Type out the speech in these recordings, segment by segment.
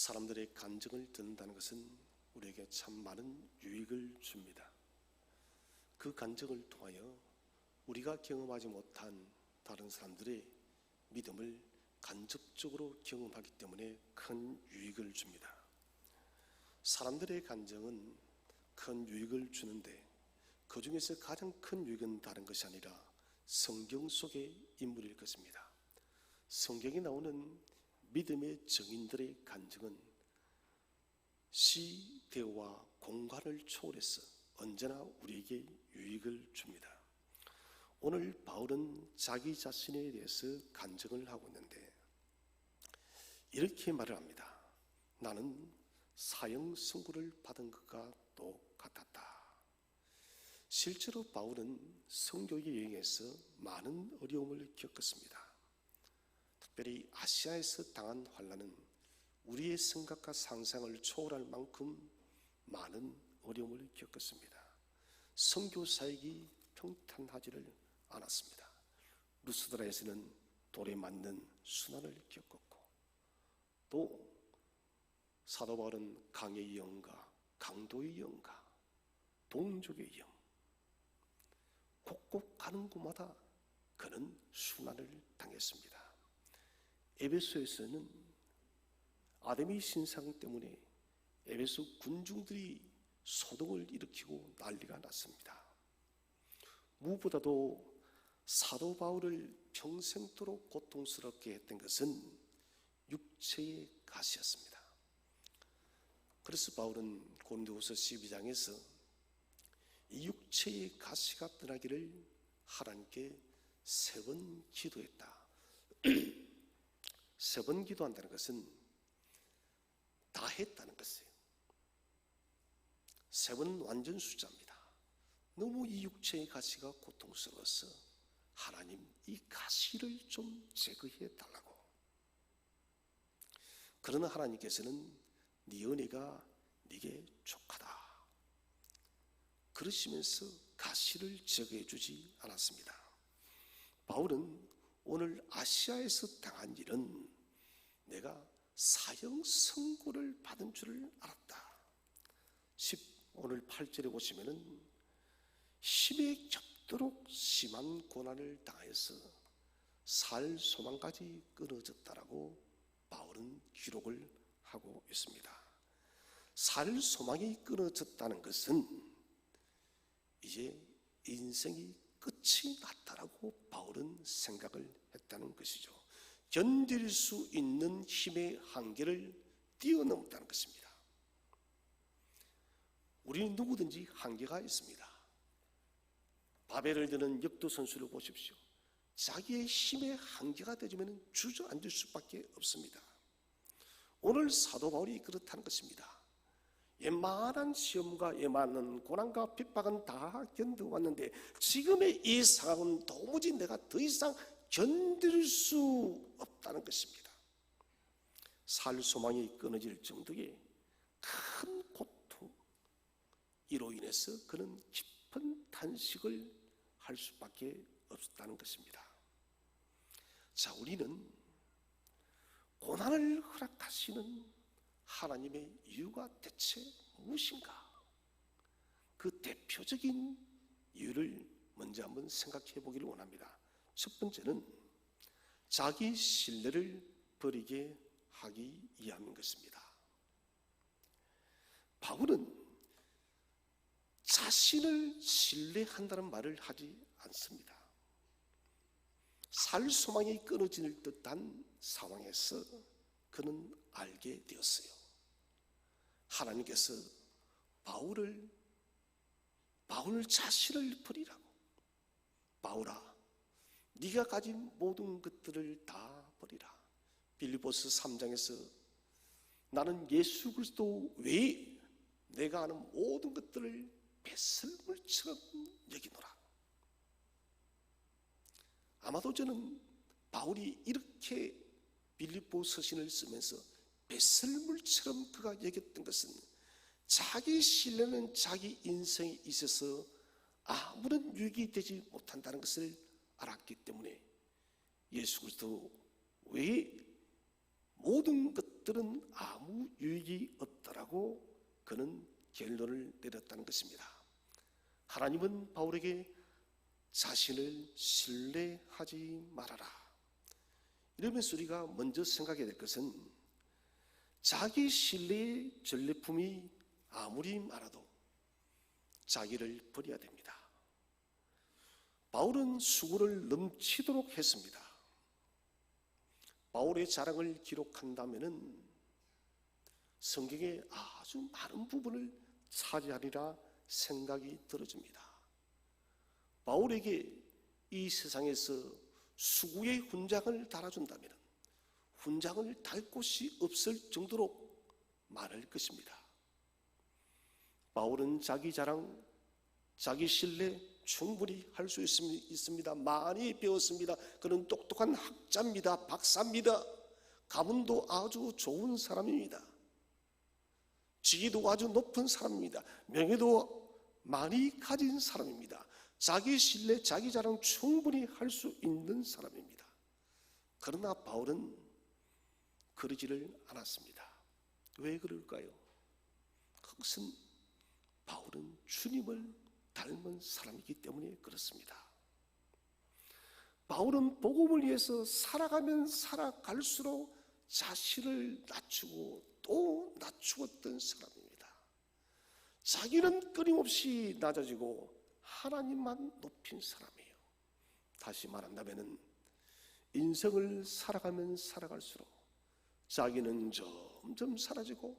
사람들의 간증을 듣는다는 것은 우리에게 참 많은 유익을 줍니다. 그 간증을 통하여 우리가 경험하지 못한 다른 사람들의 믿음을 간접적으로 경험하기 때문에 큰 유익을 줍니다. 사람들의 간증은 큰 유익을 주는데 그 중에서 가장 큰 유익은 다른 것이 아니라 성경 속의 인물일 것입니다. 성경에 나오는 믿음의 증인들의 간증은 시대와 공간을 초월해서 언제나 우리에게 유익을 줍니다. 오늘 바울은 자기 자신에 대해서 간증을 하고 있는데 이렇게 말을 합니다. 나는 사형 선고를 받은 것과 똑같았다. 실제로 바울은 선교의 여행에서 많은 어려움을 겪었습니다. 특별히 아시아에서 당한 환난은 우리의 생각과 상상을 초월할 만큼 많은 어려움을 겪었습니다. 선교 사역이 평탄하지를 않았습니다. 루스드라에서는 돌에 맞는 순환을 겪었고, 또 사도 바울은 강의 영가, 강도의 영가, 동족의 영, 곳곳 가는 곳마다 그는 순환을 당했습니다. 에베소에서는 아데미 신상 때문에 에베소 군중들이 소동을 일으키고 난리가 났습니다. 무엇보다도 사도 바울을 평생토록 고통스럽게 했던 것은 육체의 가시였습니다. 그래서 바울은 고린도후서 12장에서 이 육체의 가시가 떠나기를 하나님께 3번 기도했다. 3번 기도한다는 것은 다 했다는 것이에요. 3번 완전 숫자입니다. 너무 이 육체의 가시가 고통스러워서 하나님 이 가시를 좀 제거해 달라고. 그러나 하나님께서는 네 은혜가 네게 족하다 그러시면서 가시를 제거해 주지 않았습니다. 바울은 오늘 아시아에서 당한 일은 내가 사형 선고를 받은 줄을 알았다. 오늘 8절에 보시면은 힘에 겹도록 심한 고난을 당해서 살 소망까지 끊어졌다라고 바울은 기록을 하고 있습니다. 살 소망이 끊어졌다는 것은 이제 인생이 끝이 났다라고 바울은 생각을 했다는 것이죠. 견딜 수 있는 힘의 한계를 뛰어넘었다는 것입니다. 우리는 누구든지 한계가 있습니다. 바벨을 드는 역도 선수를 보십시오. 자기의 힘의 한계가 되면 주저앉을 수밖에 없습니다. 오늘 사도 바울이 그렇다는 것입니다. 웬만한 시험과 웬만한 고난과 핍박은 다 견뎌왔는데 지금의 이 상황은 도무지 내가 더 이상 견딜 수 없다는 것입니다. 살 소망이 끊어질 정도의 큰 고통, 이로 인해서 그는 깊은 탄식을 할 수밖에 없었다는 것입니다. 자, 우리는 고난을 허락하시는 하나님의 이유가 대체 무엇인가? 그 대표적인 이유를 먼저 한번 생각해 보기를 원합니다. 첫 번째는 자기 신뢰를 버리게 하기 위함인 것입니다. 바울은 자신을 신뢰한다는 말을 하지 않습니다. 살 소망이 끊어질 듯한 상황에서 그는 알게 되었어요. 하나님께서 바울 자신을 버리라고. 바울아, 네가 가진 모든 것들을 다 버리라. 빌립보서 3장에서 나는 예수 그리스도 외에 내가 아는 모든 것들을 배설물처럼 여기노라. 아마도 저는 바울이 이렇게 빌립보 서신을 쓰면서 배설물처럼 그가 여겼던 것은 자기 신뢰는 자기 인생에 있어서 아무런 유익이 되지 못한다는 것을 알았기 때문에 예수 그리스도 외에 모든 것 것들은 아무 유익이 없다라고 그는 결론을 내렸다는 것입니다. 하나님은 바울에게 자신을 신뢰하지 말아라. 이러면서 우리가 먼저 생각해야 될 것은 자기 신뢰의 전리품이 아무리 많아도 자기를 버려야 됩니다. 바울은 수고를 넘치도록 했습니다. 바울의 자랑을 기록한다면은 성경의 아주 많은 부분을 차지하리라 생각이 들어집니다. 바울에게 이 세상에서 수고의 훈장을 달아준다면 훈장을 달 곳이 없을 정도로 많을 것입니다. 바울은 자기 자랑, 자기 신뢰 충분히 할 수 있습니다. 많이 배웠습니다. 그는 똑똑한 학자입니다. 박사입니다. 가문도 아주 좋은 사람입니다. 지위도 아주 높은 사람입니다. 명예도 많이 가진 사람입니다. 자기 신뢰, 자기 자랑 충분히 할 수 있는 사람입니다. 그러나 바울은 그러지를 않았습니다. 왜 그럴까요? 그것은 바울은 주님을 닮은 사람이기 때문에 그렇습니다. 바울은 복음을 위해서 살아가면 살아갈수록 자신을 낮추고 또 낮추었던 사람입니다. 자기는 끊임없이 낮아지고 하나님만 높인 사람이에요. 다시 말한다면 인생을 살아가면 살아갈수록 자기는 점점 사라지고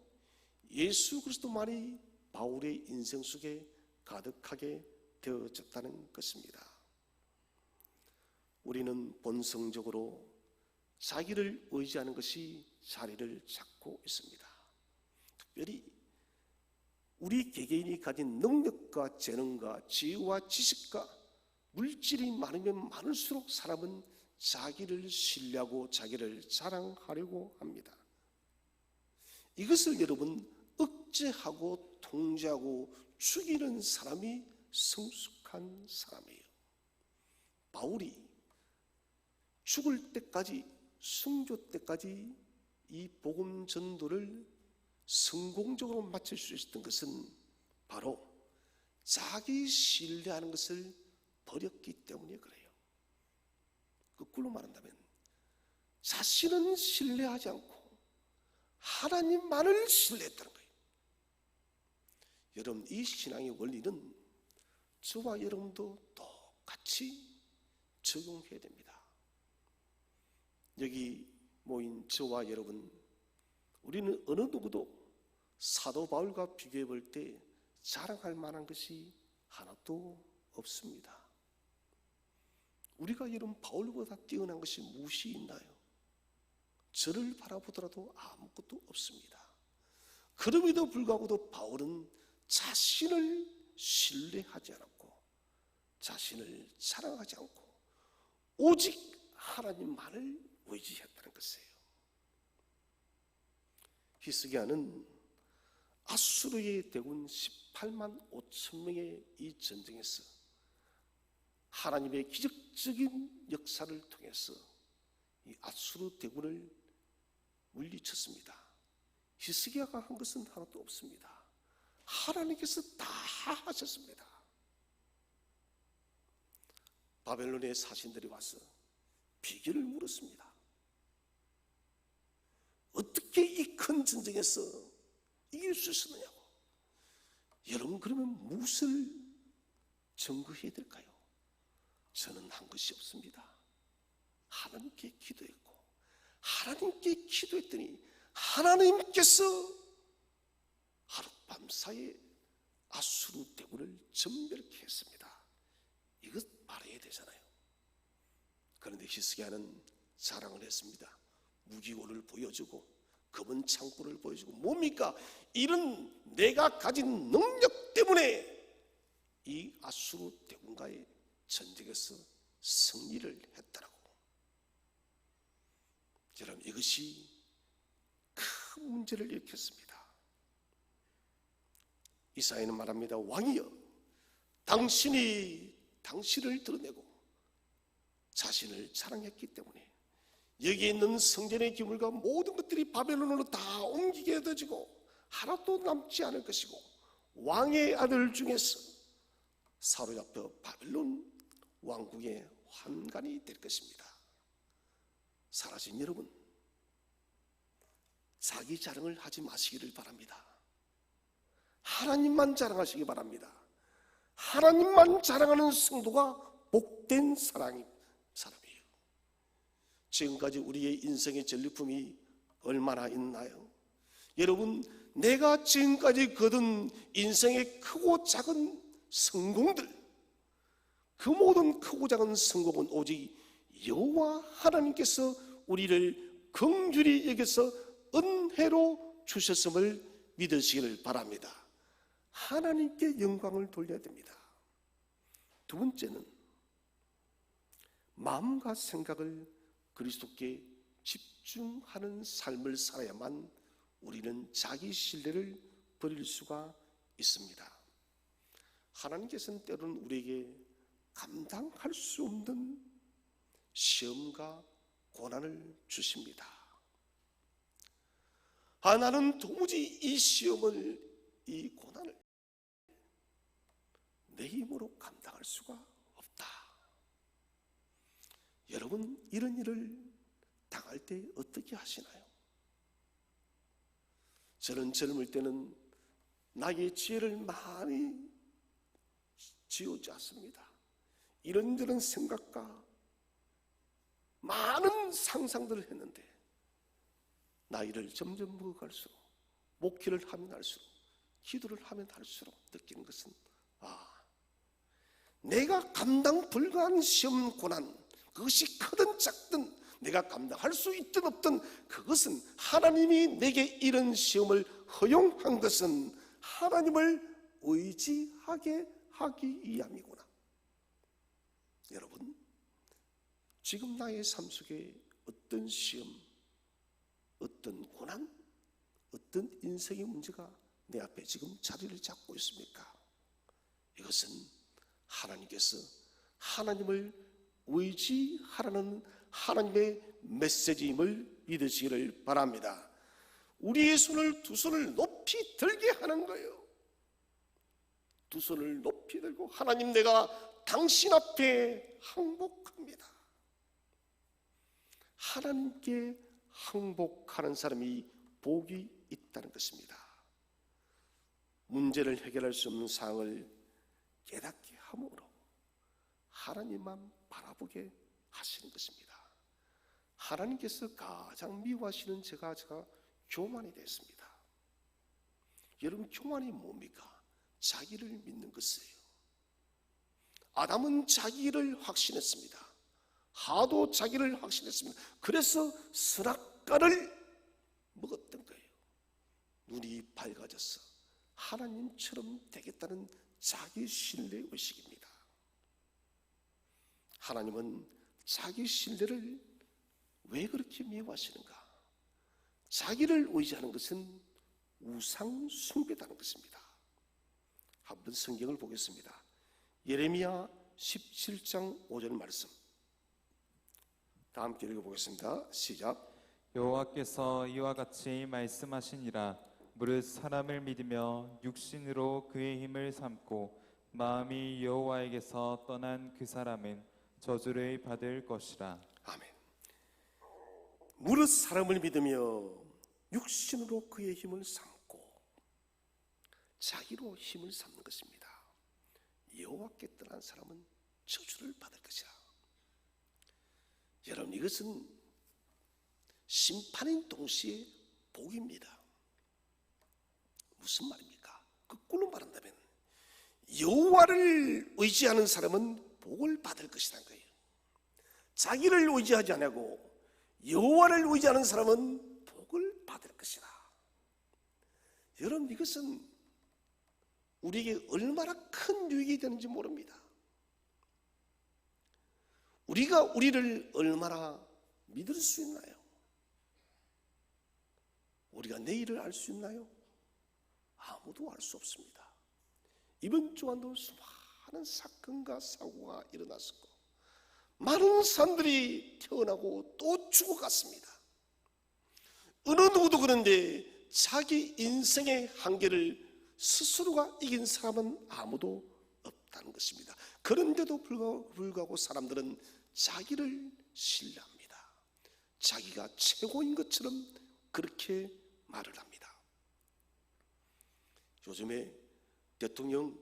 예수 그리스도만이 바울의 인생 속에 가득하게 되어졌다는 것입니다. 우리는 본성적으로 자기를 의지하는 것이 자리를 잡고 있습니다. 특별히 우리 개개인이 가진 능력과 재능과 지혜와 지식과 물질이 많으면 많을수록 사람은 자기를 신뢰하고 자기를 자랑하려고 합니다. 이것을 여러분 억제하고 통제하고 죽이는 사람이 성숙한 사람이에요. 바울이 죽을 때까지, 순교 때까지 이 복음 전도를 성공적으로 마칠 수 있었던 것은 바로 자기 신뢰하는 것을 버렸기 때문에 그래요. 거꾸로 말한다면 자신은 신뢰하지 않고 하나님만을 신뢰했다는 거예요. 여러분, 이 신앙의 원리는 저와 여러분도 똑같이 적용해야 됩니다. 여기 모인 저와 여러분, 우리는 어느 누구도 사도 바울과 비교해 볼 때 자랑할 만한 것이 하나도 없습니다. 우리가 여러분 바울보다 뛰어난 것이 무엇이 있나요? 저를 바라보더라도 아무것도 없습니다. 그럼에도 불구하고도 바울은 자신을 신뢰하지 않았고 자신을 자랑하지 않고 오직 하나님만을 의지했다는 것이에요. 히스기야는 아수르의 대군 18만 5천 명의 이 전쟁에서 하나님의 기적적인 역사를 통해서 이 아수르 대군을 물리쳤습니다. 히스기야가 한 것은 하나도 없습니다. 하나님께서 다 하셨습니다. 바벨론의 사신들이 와서 비결을 물었습니다. 어떻게 이 큰 전쟁에서 이길 수 있었느냐고. 여러분, 그러면 무엇을 증거해야 될까요? 저는 한 것이 없습니다. 하나님께 기도했고 하나님께 기도했더니 하나님께서 하룻밤 사이에 아수르 대군을 전멸케 했습니다. 이것 말해야 되잖아요. 그런데 히스기야는 자랑을 했습니다. 무기고를 보여주고 검은 창고를 보여주고, 뭡니까? 이런 내가 가진 능력 때문에 이 아수르 대군과의 전쟁에서 승리를 했다라고. 여러분, 이것이 큰 문제를 일으켰습니다. 이사야는 말합니다. 왕이여, 당신이 당신을 드러내고 자신을 자랑했기 때문에 여기에 있는 성전의 기물과 모든 것들이 바벨론으로 다 옮기게 되어지고 하나도 남지 않을 것이고, 왕의 아들 중에서 사로잡혀 바벨론 왕국의 환관이 될 것입니다. 사랑하신 여러분, 자기 자랑을 하지 마시기를 바랍니다. 하나님만 자랑하시기 바랍니다. 하나님만 자랑하는 성도가 복된 사람이에요. 지금까지 우리의 인생의 전리품이 얼마나 있나요? 여러분, 내가 지금까지 거둔 인생의 크고 작은 성공들, 그 모든 크고 작은 성공은 오직 여호와 하나님께서 우리를 긍휼히 여겨서 은혜로 주셨음을 믿으시기를 바랍니다. 하나님께 영광을 돌려야 됩니다. 두 번째는 마음과 생각을 그리스도께 집중하는 삶을 살아야만 우리는 자기 신뢰를 버릴 수가 있습니다. 하나님께서는 때로는 우리에게 감당할 수 없는 시험과 고난을 주십니다. 나는 도무지 이 시험을, 이 고난을 내 힘으로 감당할 수가 없다. 여러분, 이런 일을 당할 때 어떻게 하시나요? 저는 젊을 때는 나의 지혜를 많이 쥐어짰습니다. 이런저런 생각과 많은 상상들을 했는데, 나이를 점점 먹어갈수록, 목회를 하면 할수록, 기도를 하면 할수록 느끼는 것은, 내가 감당 불가한 시험 고난, 그것이 크든 작든 내가 감당할 수 있든 없든, 그것은 하나님이 내게 이런 시험을 허용한 것은 하나님을 의지하게 하기 위함이구나. 여러분, 지금 나의 삶 속에 어떤 시험, 어떤 고난, 어떤 인생의 문제가 내 앞에 지금 자리를 잡고 있습니까? 이것은 하나님께서 하나님을 의지하라는 하나님의 메시지임을 믿으시기를 바랍니다. 우리의 손을, 두 손을 높이 들게 하는 거예요. 두 손을 높이 들고, 하나님, 내가 당신 앞에 항복합니다. 하나님께 항복하는 사람이 복이 있다는 것입니다. 문제를 해결할 수 없는 상황을 깨닫게 함으로 하나님만 바라보게 하시는 것입니다. 하나님께서 가장 미워하시는 제가 교만이 됐습니다. 여러분, 교만이 뭡니까? 자기를 믿는 것이에요. 아담은 자기를 확신했습니다. 하도 자기를 확신했습니다. 그래서 선악과를 먹었던 거예요. 눈이 밝아져서 하나님처럼 되겠다는 자기 신뢰 의식입니다. 하나님은 자기 신뢰를 왜 그렇게 미워하시는가? 자기를 의지하는 것은 우상 숭배다는 것입니다. 한번 성경을 보겠습니다. 예레미야 17장 5절 말씀, 다 함께 읽어보겠습니다. 시작. 여호와께서 이와 같이 말씀하시니라. 무릇 사람을 믿으며 육신으로 그의 힘을 삼고 마음이 여호와에게서 떠난 그 사람은 저주를 받을 것이라. 아멘. 무릇 사람을 믿으며 육신으로 그의 힘을 삼고, 자기로 힘을 삼는 것입니다. 여호와께 떠난 사람은 저주를 받을 것이라. 여러분, 이것은 심판인 동시에 복입니다. 무슨 말입니까? 거꾸로 말한다면 여호와를 의지하는 사람은 복을 받을 것이라는 거예요. 자기를 의지하지 않고 여호와를 의지하는 사람은 복을 받을 것이라. 여러분, 이것은 우리에게 얼마나 큰 유익이 되는지 모릅니다. 우리가 우리를 얼마나 믿을 수 있나요? 우리가 내일을 알 수 있나요? 아무도 알 수 없습니다. 이번 주간도 수많은 사건과 사고가 일어났었고, 많은 사람들이 태어나고 또 죽어갔습니다. 어느 누구도 그런데 자기 인생의 한계를 스스로가 이긴 사람은 아무도 없다는 것입니다. 그런데도 불구하고 사람들은 자기를 신뢰합니다. 자기가 최고인 것처럼 그렇게 말을 합니다. 요즘에 대통령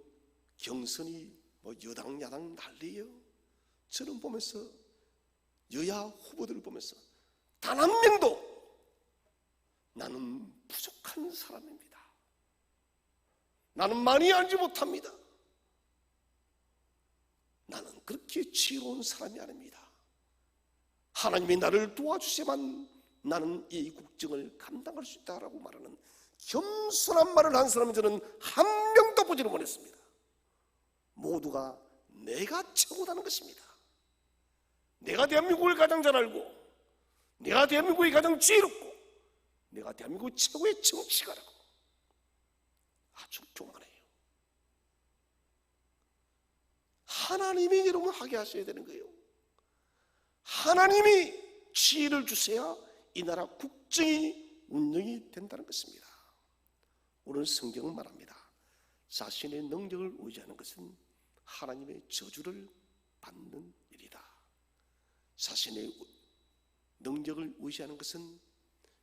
경선이 여당 야당 난리예요. 저는 보면서 여야 후보들을 보면서 단 한 명도 나는 부족한 사람입니다, 나는 많이 알지 못합니다, 나는 그렇게 지혜로운 사람이 아닙니다, 하나님이 나를 도와주셔야만 나는 이 국정을 감당할 수 있다라고 말하는 겸손한 말을 한 사람은 저는 한 명도 보지를 못했습니다. 모두가 내가 최고라는 것입니다. 내가 대한민국을 가장 잘 알고, 내가 대한민국이 가장 지혜롭고, 내가 대한민국 최고의 정치가라고 아주 교만해요. 하나님이 여러분 하게 하셔야 되는 거예요. 하나님이 지혜를 주셔야 이 나라 국정이 운영이 된다는 것입니다. 오늘 성경은 말합니다. 자신의 능력을 의지하는 것은 하나님의 저주를 받는 일이다. 자신의 능력을 의지하는 것은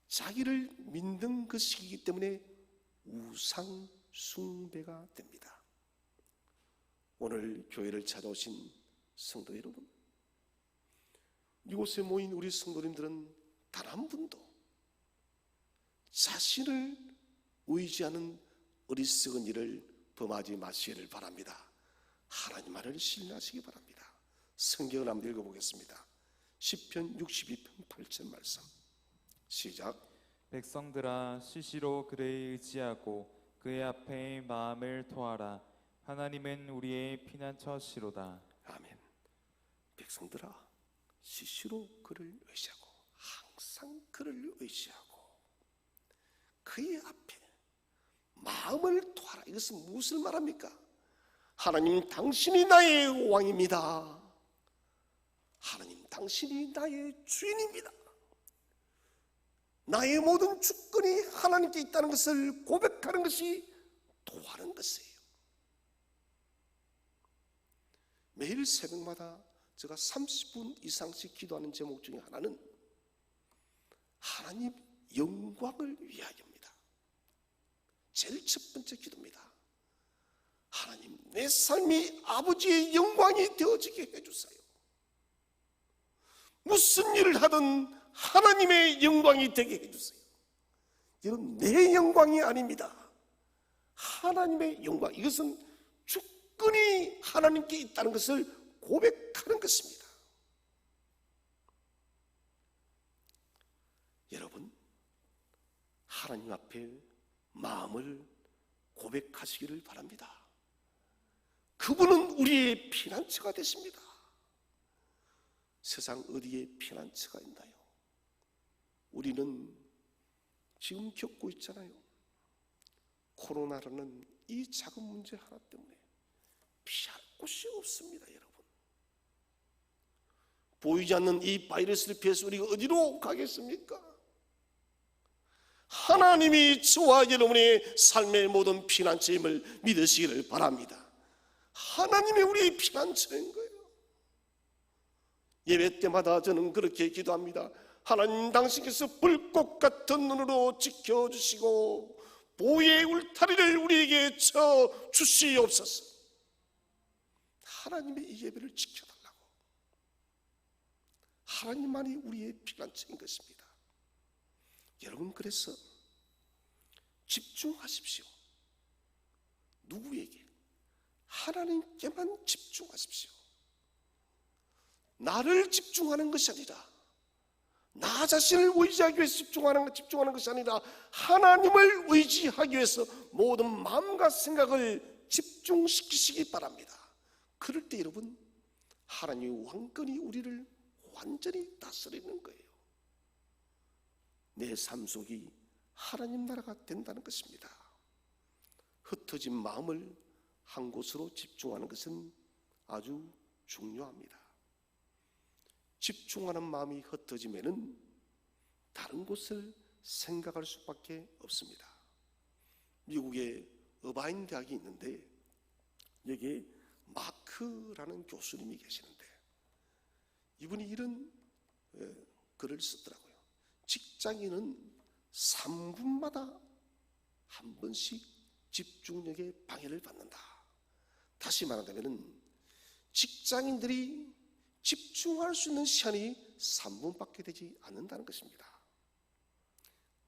자기를 믿는 것이기 때문에 우상 숭배가 됩니다. 오늘 교회를 찾아오신 성도 여러분, 이곳에 모인 우리 성도님들은 단 한 분도 자신을 의지하는 어리석은 일을 범하지 마시기를 바랍니다. 하나님 말을 신뢰하시기 바랍니다. 성경을 한번 읽어보겠습니다. 시편 62편 8절 말씀 시작. 백성들아 시시로 그를 의지하고 그의 앞에 마음을 토하라. 하나님은 우리의 피난처시로다. 아멘. 백성들아 시시로 그를 의지하고, 항상 그를 의지하고 그의 앞에 마음을 토하라. 이것은 무엇을 말합니까? 하나님 당신이 나의 왕입니다. 하나님 당신이 나의 주인입니다. 나의 모든 주권이 하나님께 있다는 것을 고백하는 것이 토하는 것이에요. 매일 새벽마다 제가 30분 이상씩 기도하는 제목 중에 하나는 하나님 영광을 위하여입니다. 제일 첫 번째 기도입니다. 하나님 내 삶이 아버지의 영광이 되어지게 해주세요. 무슨 일을 하든 하나님의 영광이 되게 해주세요. 이건 내 영광이 아닙니다. 하나님의 영광, 이것은 주권이 하나님께 있다는 것을 고백하는 것입니다. 여러분, 하나님 앞에 마음을 고백하시기를 바랍니다. 그분은 우리의 피난처가 되십니다. 세상 어디에 피난처가 있나요? 우리는 지금 겪고 있잖아요. 코로나라는 이 작은 문제 하나 때문에 피할 곳이 없습니다. 여러분, 보이지 않는 이 바이러스를 피해서 우리가 어디로 가겠습니까? 하나님이 저와 여러분의 삶의 모든 피난처임을 믿으시기를 바랍니다. 하나님이 우리의 피난처인 거예요. 예배 때마다 저는 그렇게 기도합니다. 하나님 당신께서 불꽃 같은 눈으로 지켜주시고 보혜의 울타리를 우리에게 쳐 주시옵소서. 하나님의 이 예배를 지켜달라고. 하나님만이 우리의 피난처인 것입니다. 여러분, 그래서 집중하십시오. 누구에게? 하나님께만 집중하십시오. 나를 집중하는 것이 아니라, 나 자신을 의지하기 위해서 집중하는 것이 아니라 하나님을 의지하기 위해서 모든 마음과 생각을 집중시키시기 바랍니다. 그럴 때 여러분, 하나님의 왕권이 우리를 완전히 다스리는 거예요. 내 삶 속이 하나님 나라가 된다는 것입니다. 흩어진 마음을 한 곳으로 집중하는 것은 아주 중요합니다. 집중하는 마음이 흩어지면은 다른 곳을 생각할 수밖에 없습니다. 미국에 어바인 대학이 있는데 여기에 마크라는 교수님이 계시는데 이분이 이런 글을 쓰더라고요. 직장인은 3분마다 한 번씩 집중력에 방해를 받는다. 다시 말하자면 직장인들이 집중할 수 있는 시간이 3분밖에 되지 않는다는 것입니다.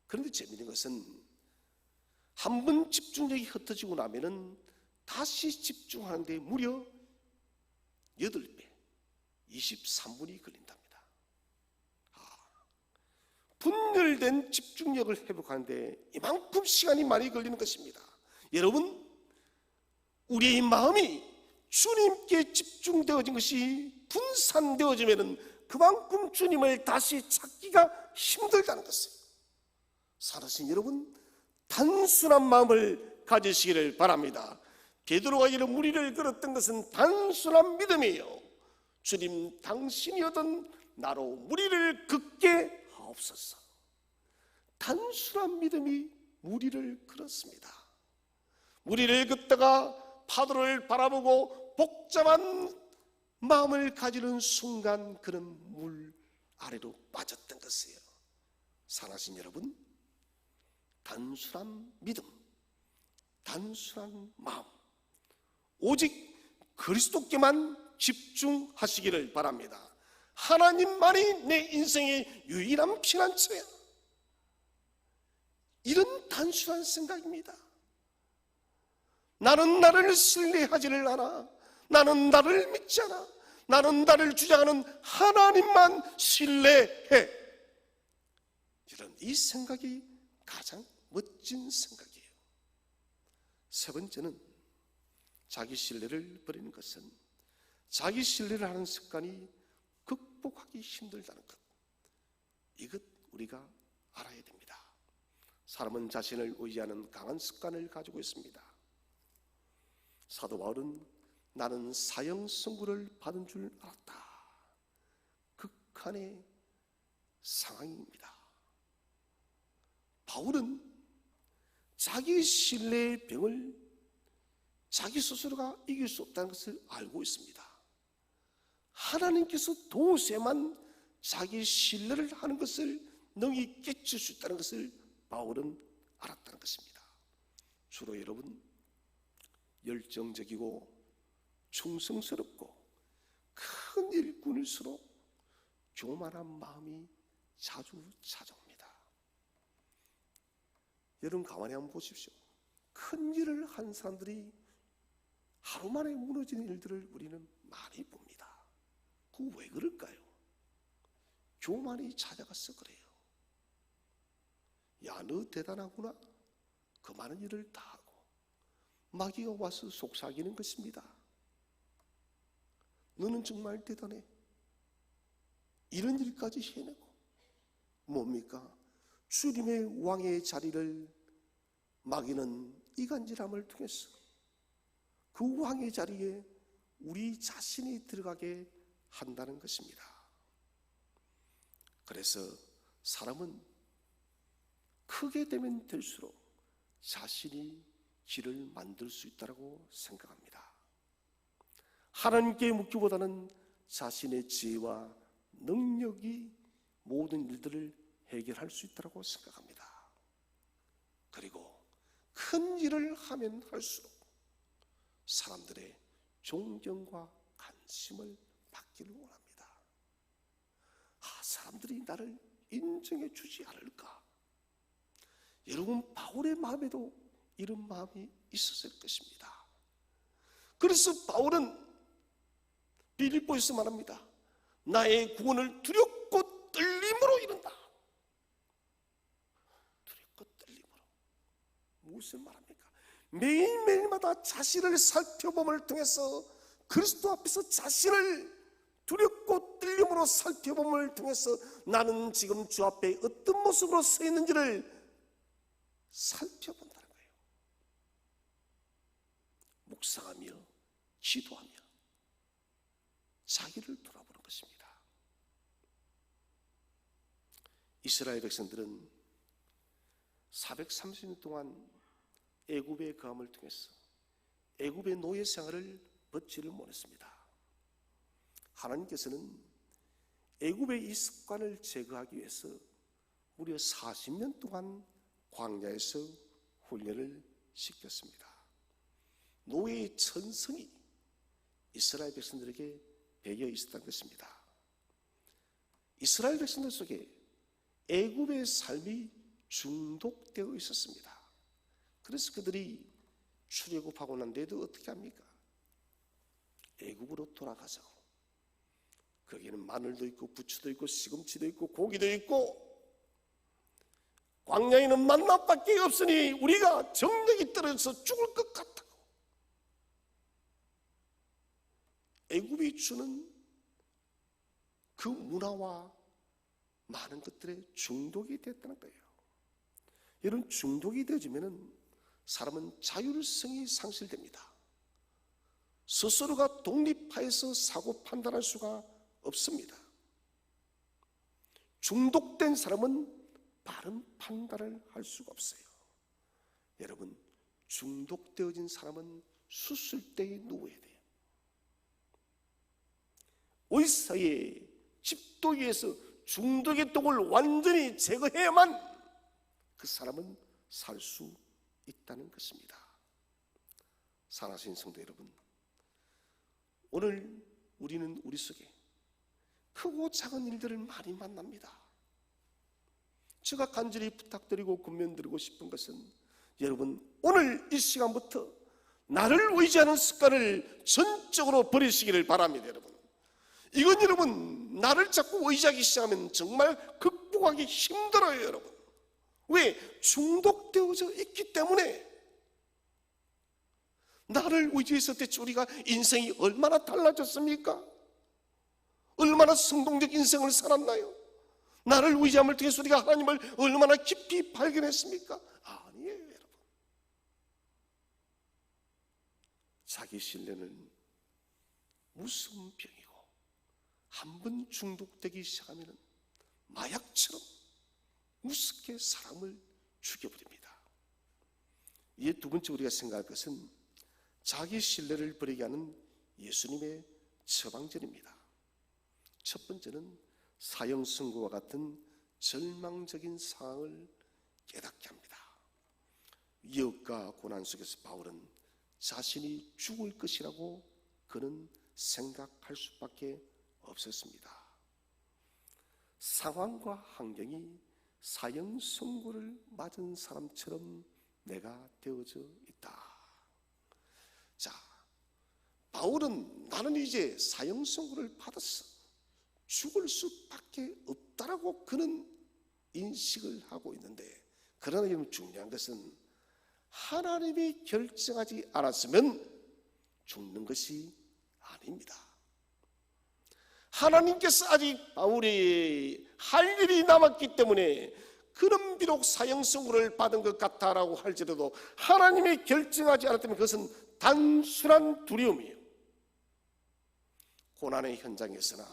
그런데 재미있는 것은 한 번 집중력이 흩어지고 나면은 다시 집중하는데 무려 8배, 23분이 걸린답니다. 분열된 집중력을 회복하는데 이만큼 시간이 많이 걸리는 것입니다. 여러분, 우리의 마음이 주님께 집중되어진 것이 분산되어지면 그만큼 주님을 다시 찾기가 힘들다는 것이에요. 살아신 여러분, 단순한 마음을 가지시기를 바랍니다. 베드로가 이런 무리를 걸었던 것은 단순한 믿음이에요. 주님, 당신이 얻은 나로 무리를 걷게 하옵소서. 단순한 믿음이 무리를 걸었습니다. 무리를 걷다가 파도를 바라보고 복잡한 마음을 가지는 순간 그는 물 아래로 빠졌던 것이에요. 사랑하신 여러분, 단순한 믿음, 단순한 마음, 오직 그리스도께만 집중하시기를 바랍니다. 하나님만이 내 인생의 유일한 피난처야. 이런 단순한 생각입니다. 나는 나를 신뢰하지를 않아. 나는 나를 믿지 않아. 나는 나를 주장하는 하나님만 신뢰해. 이런 이 생각이 가장 멋진 생각이에요. 세 번째는 자기 신뢰를 버리는 것은 자기 신뢰를 하는 습관이 극복하기 힘들다는 것. 이것 우리가 알아야 됩니다. 사람은 자신을 의지하는 강한 습관을 가지고 있습니다. 사도 바울은 나는 사형 선고를 받은 줄 알았다. 극한의 상황입니다. 바울은 자기 신뢰의 병을 자기 스스로가 이길 수 없다는 것을 알고 있습니다. 하나님께서 도우셔야만 자기 신뢰를 하는 것을 능히 깨칠 수 있다는 것을 바울은 알았다는 것입니다. 주로 여러분, 열정적이고 충성스럽고 큰 일꾼일수록 교만한 마음이 자주 찾아옵니다. 여러분 가만히 한번 보십시오. 큰 일을 한 사람들이 하루 만에 무너지는 일들을 우리는 많이 봅니다. 그 왜 그럴까요? 교만이 찾아가서 그래요. 야, 너 대단하구나. 그 많은 일을 다 하고 마귀가 와서 속삭이는 것입니다. 너는 정말 대단해. 이런 일까지 해내고 뭡니까? 주님의 왕의 자리를 마귀는 이간질함을 통해서 그 왕의 자리에 우리 자신이 들어가게 한다는 것입니다. 그래서 사람은 크게 되면 될수록 자신이 길을 만들 수 있다고 생각합니다. 하나님께 묻기보다는 자신의 지혜와 능력이 모든 일들을 해결할 수 있다고 생각합니다. 그리고 큰 일을 하면 할수록 사람들의 존경과 관심을 받기를 원합니다. 사람들이 나를 인정해 주지 않을까? 여러분, 바울의 마음에도 이런 마음이 있었을 것입니다. 그래서 바울은 빌립보에서 말합니다. 나의 구원을 두렵고 떨림으로 이룬다. 두렵고 떨림으로. 무엇을 말합니까? 매일매일마다 자신을 살펴봄을 통해서 그리스도 앞에서 자신을 두렵고 떨림으로 살펴봄을 통해서 나는 지금 주 앞에 어떤 모습으로 서 있는지를 살펴본다는 거예요. 묵상하며 기도하며 자기를 돌아보는 것입니다. 이스라엘 백성들은 430년 동안 애굽의 거함을 통해서 애굽의 노예 생활을 벗지를 못했습니다. 하나님께서는 애굽의 이 습관을 제거하기 위해서 무려 40년 동안 광야에서 훈련을 시켰습니다. 노예의 천성이 이스라엘 백성들에게 배겨 있었던 것입니다. 이스라엘 백성들 속에 애굽의 삶이 중독되어 있었습니다. 그래서 그들이 출애굽하고 난 뒤에도 어떻게 합니까? 애굽으로 돌아가서 거기에는 마늘도 있고 부추도 있고 시금치도 있고 고기도 있고 광야에는 만나밖에 없으니 우리가 정력이 떨어져서 죽을 것 같다고 애굽이 주는 그 문화와 많은 것들에 중독이 됐다는 거예요. 이런 중독이 되어지면 사람은 자율성이 상실됩니다. 스스로가 독립하여서 사고 판단할 수가 없습니다. 중독된 사람은 바른 판단을 할 수가 없어요. 여러분, 중독되어진 사람은 수술대에 누워야 돼요. 의사의 집도기에서 중독의 독을 완전히 제거해야만 그 사람은 살 수 있다는 것입니다. 사랑하시는 성도 여러분, 오늘 우리는 우리 속에 크고 작은 일들을 많이 만납니다. 제가 간절히 부탁드리고 권면드리고 싶은 것은 여러분, 오늘 이 시간부터 나를 의지하는 습관을 전적으로 버리시기를 바랍니다. 여러분, 이건 여러분 나를 자꾸 의지하기 시작하면 정말 극복하기 힘들어요. 여러분, 왜? 중독되어져 있기 때문에. 나를 의지했을 때 우리가 인생이 얼마나 달라졌습니까? 얼마나 성공적 인생을 살았나요? 나를 의지함을 통해서 우리가 하나님을 얼마나 깊이 발견했습니까? 아니에요. 여러분, 자기 신뢰는 무슨 병이고 한 번 중독되기 시작하면 마약처럼 무섭게 사람을 죽여버립니다. 이에 두 번째 우리가 생각할 것은 자기 신뢰를 버리게 하는 예수님의 처방전입니다. 첫 번째는 사형선고와 같은 절망적인 상황을 깨닫게 합니다. 위협과 고난 속에서 바울은 자신이 죽을 것이라고 그는 생각할 수밖에 없었습니다. 상황과 환경이 사형 선고를 맞은 사람처럼 내가 되어져 있다. 자, 바울은 나는 이제 사형 선고를 받았어, 죽을 수밖에 없다라고 그는 인식을 하고 있는데, 그러나 여러분, 중요한 것은 하나님이 결정하지 않았으면 죽는 것이 아닙니다. 하나님께서 아직 바울이 할 일이 남았기 때문에 그는 비록 사형 선고를 받은 것 같다라고 할지라도 하나님이 결정하지 않았다면 그것은 단순한 두려움이에요. 고난의 현장에서나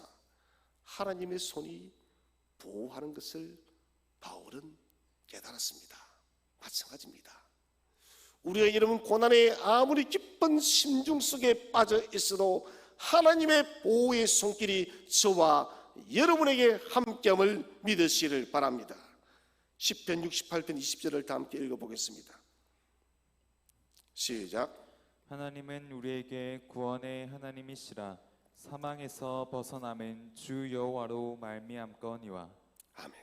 하나님의 손이 보호하는 것을 바울은 깨달았습니다. 마찬가지입니다. 우리가 여러분 고난의 아무리 깊은 심중 속에 빠져 있어도 하나님의 보호의 손길이 저와 여러분에게 함께함을 믿으시기를 바랍니다. 시편 68편 20절을 다 함께 읽어보겠습니다. 시작. 하나님은 우리에게 구원의 하나님이시라. 사망에서 벗어남은 주 여호와로 말미암거니와. 아멘.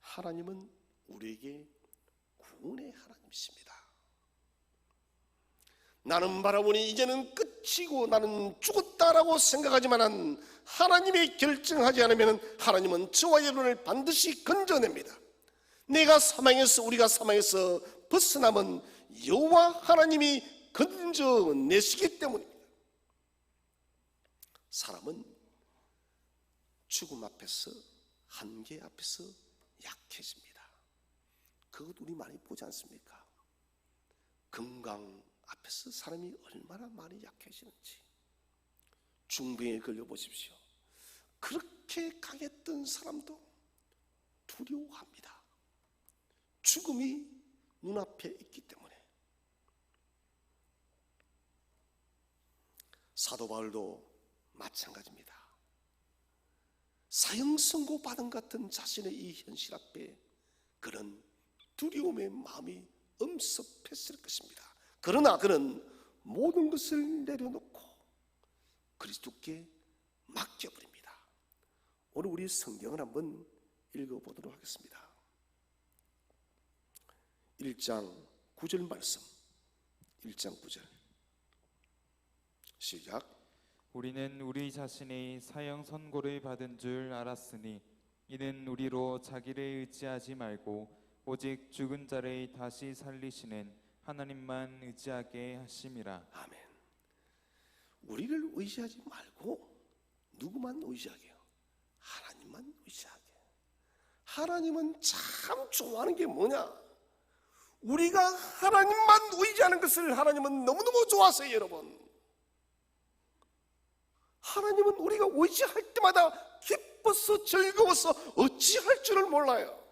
하나님은 우리에게 구원의 하나님이십니다. 나는 바라보니 이제는 끝이고 나는 죽었다라고 생각하지만 하나님이 결정하지 않으면 하나님은 저와 여러분을 반드시 건져냅니다. 내가 사망에서, 우리가 사망에서 벗어남은 여호와 하나님이 건져내시기 때문입니다. 사람은 죽음 앞에서, 한계 앞에서 약해집니다. 그것 우리 많이 보지 않습니까? 건강 앞에서 사람이 얼마나 많이 약해지는지. 중병에 걸려 보십시오. 그렇게 강했던 사람도 두려워합니다. 죽음이 눈앞에 있기 때문에. 사도 바울도 마찬가지입니다. 사형 선고 받은 같은 자신의 이 현실 앞에 그는 두려움의 마음이 엄습했을 것입니다. 그러나 그는 모든 것을 내려놓고 그리스도께 맡겨버립니다. 오늘 우리 성경을 한번 읽어보도록 하겠습니다. 1장 9절 말씀, 1장 9절 시작. 우리는 우리 자신이 사형 선고를 받은 줄 알았으니 이는 우리로 자기를 의지하지 말고 오직 죽은 자를 다시 살리시는 하나님만 의지하게 하심이라. 아멘. 우리를 의지하지 말고 누구만 의지하게요? 하나님만 의지하게. 하나님은 참 좋아하는 게 뭐냐? 우리가 하나님만 의지하는 것을 하나님은 너무너무 좋아하세요, 여러분. 하나님은 우리가 의지할 때마다 기뻐서 즐거워서 어찌할 줄을 몰라요.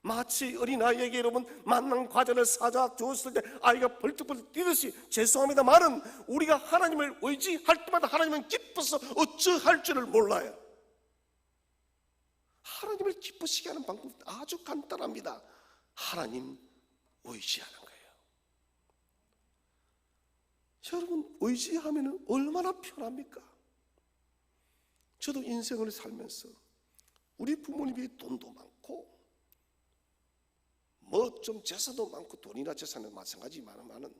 마치 어린아이에게 여러분 만난 과자를 사자 주었을 때 아이가 벌떡벌떡 뛰듯이 죄송합니다 말은 우리가 하나님을 의지할 때마다 하나님은 기뻐서 어찌할 줄을 몰라요. 하나님을 기쁘시게 하는 방법은 아주 간단합니다. 하나님 의지하는 거예요. 여러분 의지하면 얼마나 편합니까? 저도 인생을 살면서 우리 부모님이 돈도 많고 뭐 좀 재산도 많고 돈이나 재산은 마찬가지만은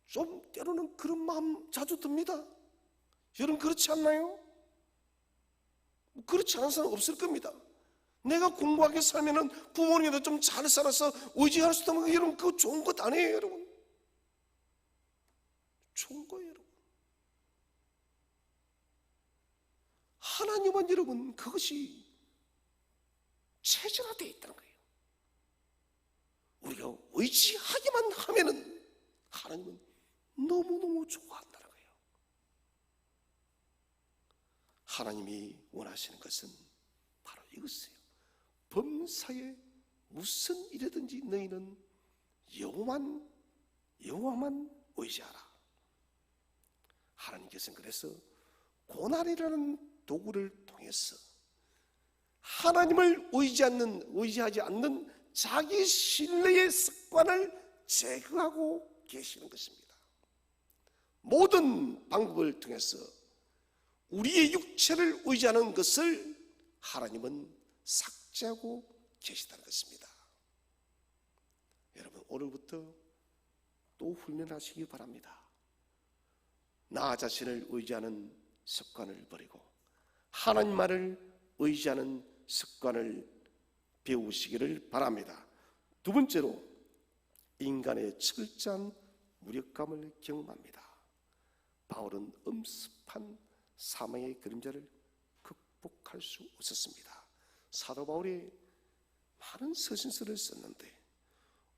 좀 때로는 그런 마음 자주 듭니다. 여러분 그렇지 않나요? 그렇지 않은 사람 없을 겁니다. 내가 공부하게 살면은 부모님도 좀 잘 살아서 의지할 수 있다면 여러분 그거 좋은 것 아니에요, 여러분? 좋은 거예요, 여러분. 하나님은 여러분 그것이 체질화되어 있다는 거예요. 우리가 의지하기만 하면은 하나님은 너무너무 좋아한다는 거예요. 하나님이 원하시는 것은 바로 이것이에요. 범사에 무슨 일이든지 너희는 여호와만 의지하라. 하나님께서는 그래서 고난이라는 도구를 통해서 하나님을 의지하지 않는 자기 신뢰의 습관을 제거하고 계시는 것입니다. 모든 방법을 통해서 우리의 육체를 의지하는 것을 하나님은 삭제하고 계시다는 것입니다. 여러분 오늘부터 또 훈련하시기 바랍니다. 나 자신을 의지하는 습관을 버리고 하나님만을 의지하는 습관을 배우시기를 바랍니다. 두 번째로 인간의 철저한 무력감을 경험합니다. 바울은 엄습한 사망의 그림자를 극복할 수 없었습니다. 사도 바울이 많은 서신서를 썼는데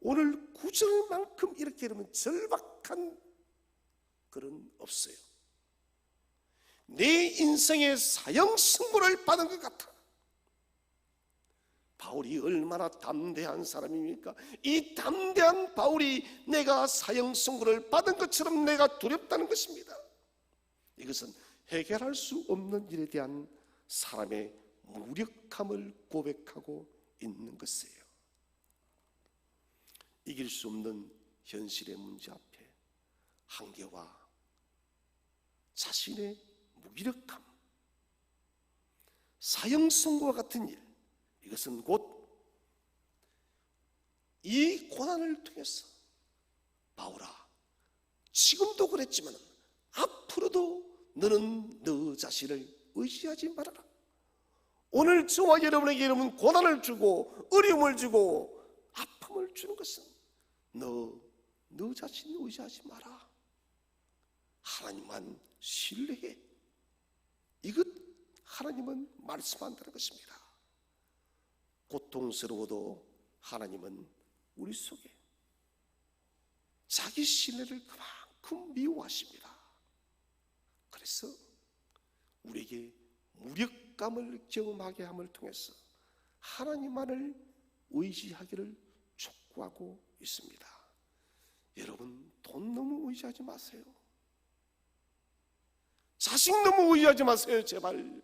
오늘 구절만큼 이렇게 이러면 절박한 글은 없어요. 내 인생의 사형 선고를 받은 것 같아. 바울이 얼마나 담대한 사람입니까? 이 담대한 바울이 내가 사형 선고를 받은 것처럼 내가 두렵다는 것입니다. 이것은 해결할 수 없는 일에 대한 사람의 무력함을 고백하고 있는 것이에요. 이길 수 없는 현실의 문제 앞에 한계와 자신의 무기력함, 사형 선고와 같은 일, 이것은 곧 이 고난을 통해서 바울아, 지금도 그랬지만 앞으로도 너는 너 자신을 의지하지 말아라. 오늘 저와 여러분에게 여러분 고난을 주고 어려움을 주고 아픔을 주는 것은 너 자신을 의지하지 마라. 하나님만 신뢰해. 이것 하나님은 말씀한다는 것입니다. 고통스러워도 하나님은 우리 속에 자기 신뢰를 그만큼 미워하십니다. 그래서 우리에게 무력 유익감을 경험하게 함을 통해서 하나님만을 의지하기를 촉구하고 있습니다. 여러분, 돈 너무 의지하지 마세요. 자식 너무 의지하지 마세요. 제발.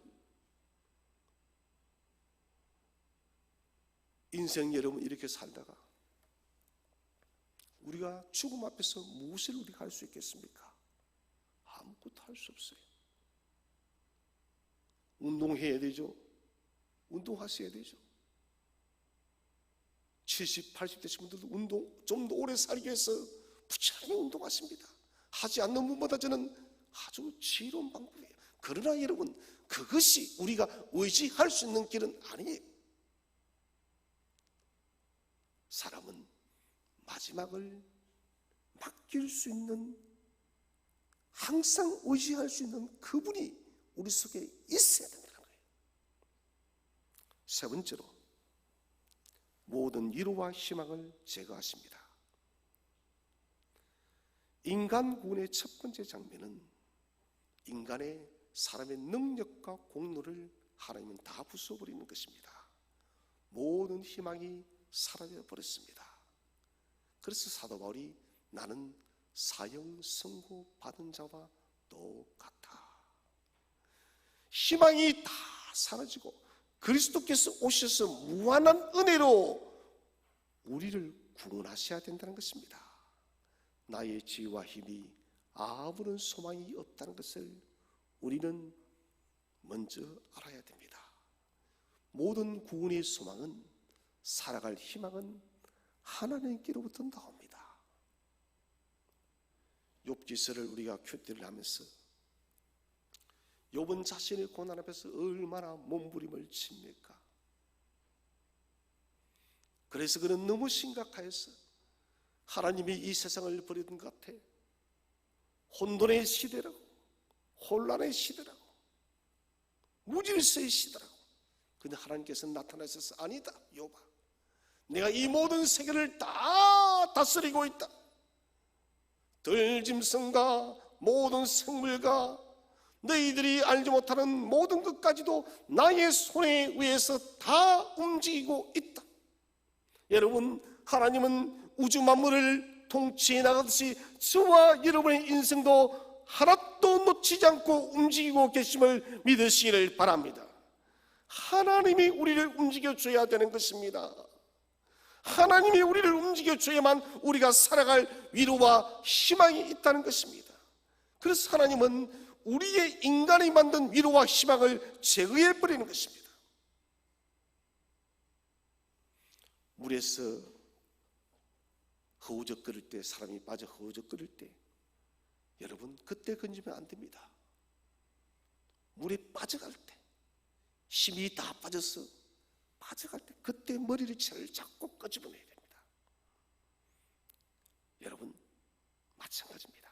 인생 여러분 이렇게 살다가 우리가 죽음 앞에서 무엇을 우리가 할 수 있겠습니까? 아무것도 할 수 없어요. 운동해야 되죠. 운동하셔야 되죠. 70, 80 되신 분들도 운동 좀 더 오래 살기 위해서 부지런히 운동하십니다. 하지 않는 분보다 저는 아주 지혜로운 방법이에요. 그러나 여러분, 그것이 우리가 의지할 수 있는 길은 아니에요. 사람은 마지막을 맡길 수 있는, 항상 의지할 수 있는 그분이 우리 속에 있어야 된다는 거예요. 세 번째로, 모든 위로와 희망을 제거하십니다. 인간 구원의 첫 번째 장면은 인간의 사람의 능력과 공로를 하나님은 다 부숴버리는 것입니다. 모든 희망이 사라져버렸습니다. 그래서 사도 바울이 나는 사형 선고 받은 자와 똑같아. 희망이 다 사라지고 그리스도께서 오셔서 무한한 은혜로 우리를 구원하셔야 된다는 것입니다. 나의 지혜와 힘이 아무런 소망이 없다는 것을 우리는 먼저 알아야 됩니다. 모든 구원의 소망은, 살아갈 희망은 하나님께로부터 나옵니다. 욥기서를 우리가 큐티를 하면서 욥은 자신의 고난 앞에서 얼마나 몸부림을 칩니까? 그래서 그는 너무 심각하여서 하나님이 이 세상을 버리는 것 같아. 혼돈의 시대라고, 혼란의 시대라고, 무질서의 시대라고. 근데 하나님께서 나타나셔서 아니다, 욥아, 내가 이 모든 세계를 다 다스리고 있다. 들짐승과 모든 생물과 너희들이 알지 못하는 모든 것까지도 나의 손에 의해서 다 움직이고 있다. 여러분, 하나님은 우주 만물을 통치해 나가듯이 저와 여러분의 인생도 하나도 놓치지 않고 움직이고 계심을 믿으시기를 바랍니다. 하나님이 우리를 움직여줘야 되는 것입니다. 하나님이 우리를 움직여줘야만 우리가 살아갈 위로와 희망이 있다는 것입니다. 그래서 하나님은 우리의 인간이 만든 위로와 희망을 제거해버리는 것입니다. 물에서 허우적거릴 때, 사람이 빠져 허우적거릴 때, 여러분 그때 건지면 안 됩니다. 물에 빠져갈 때, 힘이 다 빠져서 빠져갈 때, 그때 머리를 잘 잡고 끄집어내야 됩니다. 여러분, 마찬가지입니다.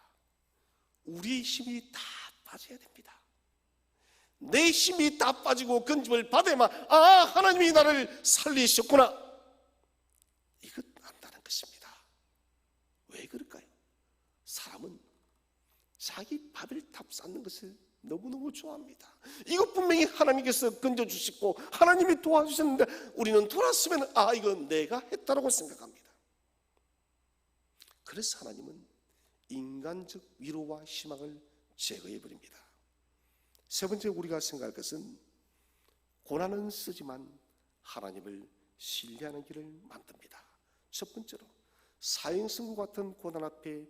우리의 힘이 다 빠져야 됩니다. 내 힘이 다 빠지고 건짐을 받아야만, 아, 하나님이 나를 살리셨구나, 이것 안다는 것입니다. 왜 그럴까요? 사람은 자기 바벨탑 쌓는 것을 너무너무 좋아합니다. 이것 분명히 하나님께서 건져주시고 하나님이 도와주셨는데 우리는 돌았으면 아, 이건 내가 했다라고 생각합니다. 그래서 하나님은 인간적 위로와 희망을 제거해버립니다. 세 번째 우리가 생각할 것은, 고난은 쓰지만 하나님을 신뢰하는 길을 만듭니다. 첫 번째로, 사형선고 같은 고난 앞에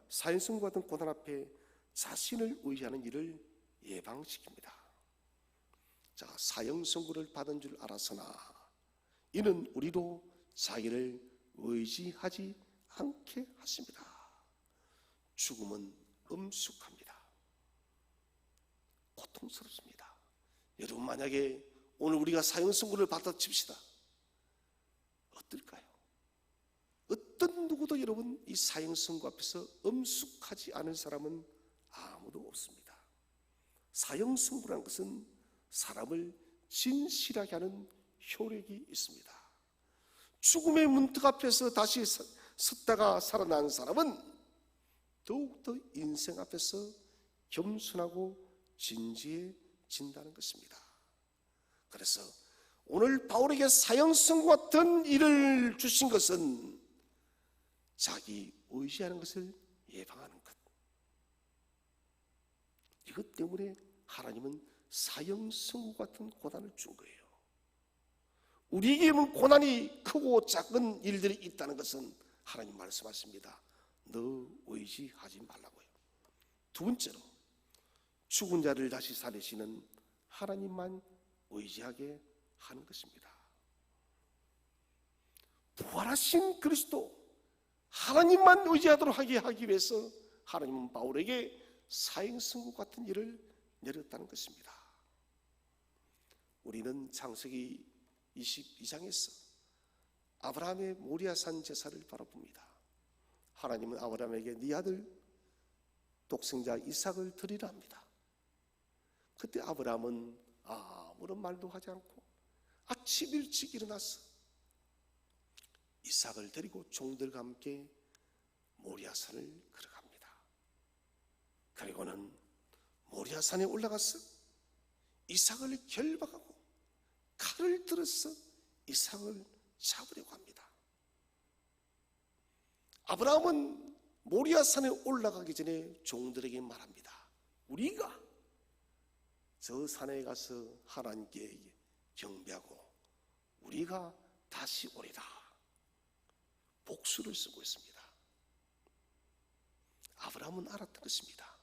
사형선고 같은 고난 앞에 자신을 의지하는 일을 예방시킵니다. 자, 사형선고를 받은 줄 알았으나 이는 우리로 자기를 의지하지 않게 하십니다. 죽음은 엄숙합니다. 고통스럽습니다. 여러분, 만약에 오늘 우리가 사형선고를 받아 칩시다. 어떨까요? 어떤 누구도 여러분 이 사형선고 앞에서 엄숙하지 않은 사람은 아무도 없습니다. 사형선고라는 것은 사람을 진실하게 하는 효력이 있습니다. 죽음의 문턱 앞에서 다시 섰다가 살아난 사람은 더욱더 인생 앞에서 겸손하고 진지해진다는 것입니다. 그래서 오늘 바울에게 사형선고 같은 일을 주신 것은 자기 의지하는 것을 예방하는 것. 이것 때문에 하나님은 사형선고 같은 고난을 준 거예요. 우리에게는 고난이 크고 작은 일들이 있다는 것은 하나님 말씀하십니다. 너 의지하지 말라고요. 두 번째로 죽은 자를 다시 살리시는 하나님만 의지하게 하는 것입니다. 부활하신 그리스도 하나님만 의지하도록 하기 위해서 하나님은 바울에게 사형선고 같은 일을 내렸다는 것입니다. 우리는 창세기 22장에서 아브라함의 모리아산 제사를 바라봅니다. 하나님은 아브라함에게 네 아들 독생자 이삭을 드리라 합니다. 그때 아브라함은 아무런 말도 하지 않고 아침 일찍 일어나서 이삭을 데리고 종들과 함께 모리아산을 걸어갑니다. 그리고는 모리아산에 올라가서 이삭을 결박하고 칼을 들어서 이삭을 잡으려고 합니다. 아브라함은 모리아산에 올라가기 전에 종들에게 말합니다. 우리가 저 산에 가서 하나님께 경배하고 우리가 다시 오리라 복수를 쓰고 있습니다. 아브라함은 알았던 것입니다.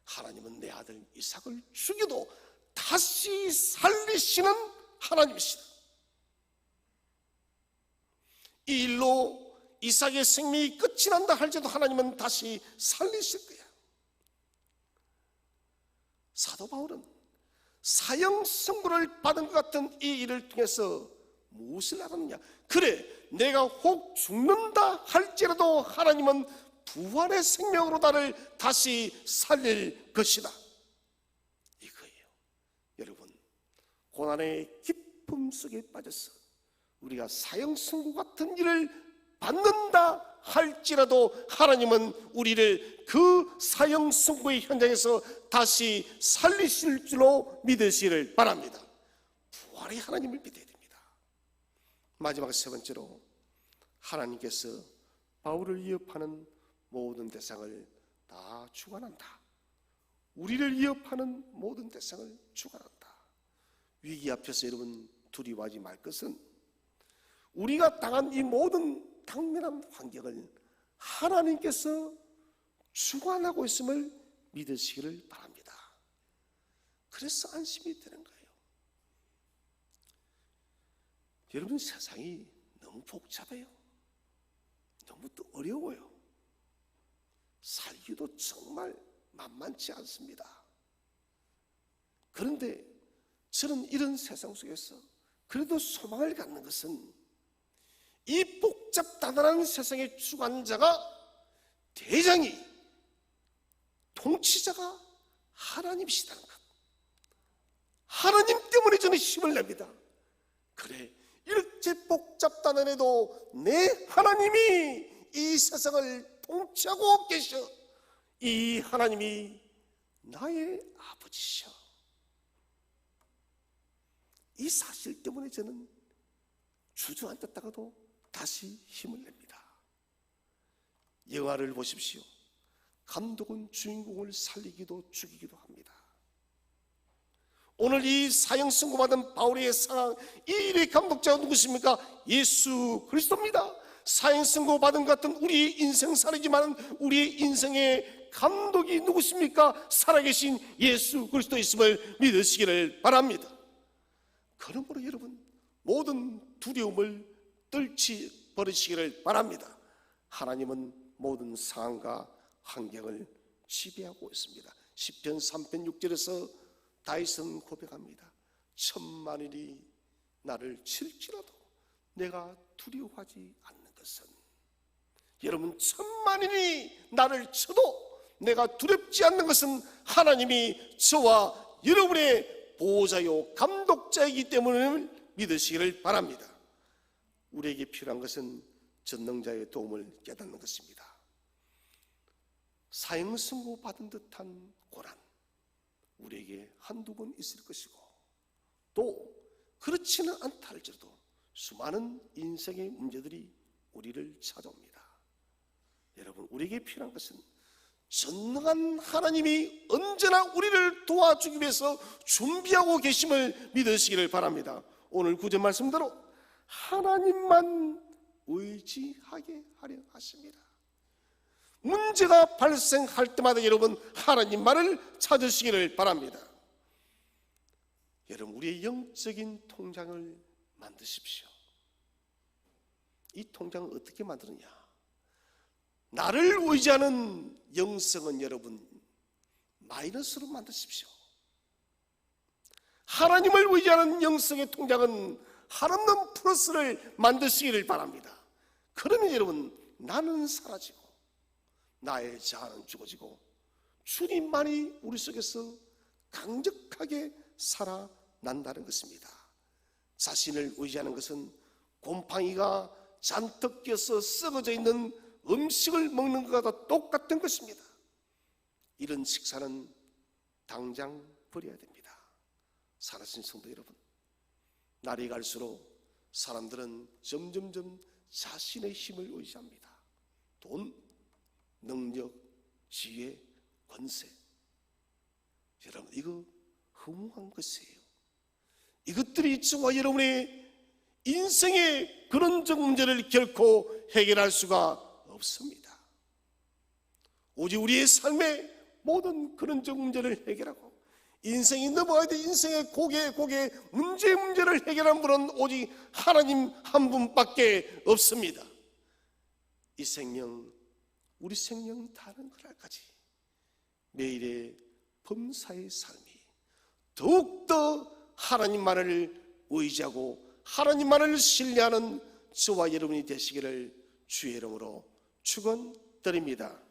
하나님은 내 아들 이삭을 죽여도 다시 살리시는 하나님이시다. 이 일로 이삭의 생명이 끝이 난다 할지라도 하나님은 다시 살리실 거야. 사도 바울은 사형 선고를 받은 것 같은 이 일을 통해서 무엇을 알았느냐? 그래, 내가 혹 죽는다 할지라도 하나님은 부활의 생명으로 나를 다시 살릴 것이다. 이거예요. 여러분, 고난의 깊음 속에 빠져서 우리가 사형 선고 같은 일을 받는다 할지라도 하나님은 우리를 그 사형 선고의 현장에서 다시 살리실 줄로 믿으시기를 바랍니다. 부활의 하나님을 믿어야 됩니다. 마지막 세 번째로 하나님께서 바울을 위협하는 모든 대상을 다 주관한다. 우리를 위협하는 모든 대상을 주관한다. 위기 앞에서 여러분 두려워하지 말 것은 우리가 당한 이 모든 당면한 환경을 하나님께서 주관하고 있음을 믿으시기를 바랍니다. 그래서 안심이 되는 거예요. 여러분, 세상이 너무 복잡해요. 너무 또 어려워요. 살기도 정말 만만치 않습니다. 그런데 저는 이런 세상 속에서 그래도 소망을 갖는 것은 이 복잡다단한 세상의 주관자가, 대장이, 통치자가 하나님이시다는 것. 하나님 때문에 저는 힘을 냅니다. 그래, 이렇게 복잡다단해도 내 하나님이 이 세상을 통치하고 계셔. 이 하나님이 나의 아버지셔. 이 사실 때문에 저는 주저앉았다가도 다시 힘을 냅니다. 영화를 보십시오. 감독은 주인공을 살리기도 죽이기도 합니다. 오늘 이 사형 선고받은 바울의 상황, 이 일의 감독자가 누구십니까? 예수 그리스도입니다. 사형 선고받은 것 같은 우리 인생 살이지만 우리의 인생의 감독이 누구십니까? 살아계신 예수 그리스도 있음을 믿으시기를 바랍니다. 그러므로 여러분, 모든 두려움을 떨치 버리시기를 바랍니다. 하나님은 모든 상황과 환경을 지배하고 있습니다. 시편 3편 6절에서 다윗은 고백합니다. 천만일이 나를 칠지라도 내가 두려워하지 않는 것은, 여러분, 천만일이 나를 쳐도 내가 두렵지 않는 것은 하나님이 저와 여러분의 보호자요 감독자이기 때문에 믿으시기를 바랍니다. 우리에게 필요한 것은 전능자의 도움을 깨닫는 것입니다. 사형 선고 받은 듯한 고난, 우리에게 한두 번 있을 것이고, 또 그렇지는 않다 할지라도 수많은 인생의 문제들이 우리를 찾아옵니다. 여러분, 우리에게 필요한 것은 전능한 하나님이 언제나 우리를 도와주기 위해서 준비하고 계심을 믿으시기를 바랍니다. 오늘 구절 말씀대로 하나님만 의지하게 하려 하십니다. 문제가 발생할 때마다 여러분, 하나님만을 찾으시기를 바랍니다. 여러분, 우리의 영적인 통장을 만드십시오. 이 통장을 어떻게 만드느냐? 나를 의지하는 영성은 여러분 마이너스로 만드십시오. 하나님을 의지하는 영성의 통장은 한없는 플러스를 만드시기를 바랍니다. 그러면 여러분, 나는 사라지고 나의 자아는 죽어지고 주님만이 우리 속에서 강력하게 살아난다는 것입니다. 자신을 의지하는 것은 곰팡이가 잔뜩 껴서 썩어져 있는 음식을 먹는 것과 똑같은 것입니다. 이런 식사는 당장 버려야 됩니다. 사랑하는 성도 여러분, 날이 갈수록 사람들은 점점점 자신의 힘을 의지합니다. 돈, 능력, 지혜, 권세. 여러분, 이거 허무한 것이에요. 이것들이 저와 여러분의 인생의 근원적 문제를 결코 해결할 수가 없습니다. 오직 우리의 삶의 모든 근원적 문제를 해결하고 인생이 넘어가야 될 인생의 고개 문제를 해결한 분은 오직 하나님 한 분밖에 없습니다. 이 생명, 우리 생명 다른 그날까지 매일의 범사의 삶이 더욱더 하나님만을 의지하고 하나님만을 신뢰하는 저와 여러분이 되시기를 주의 이름으로 축원드립니다.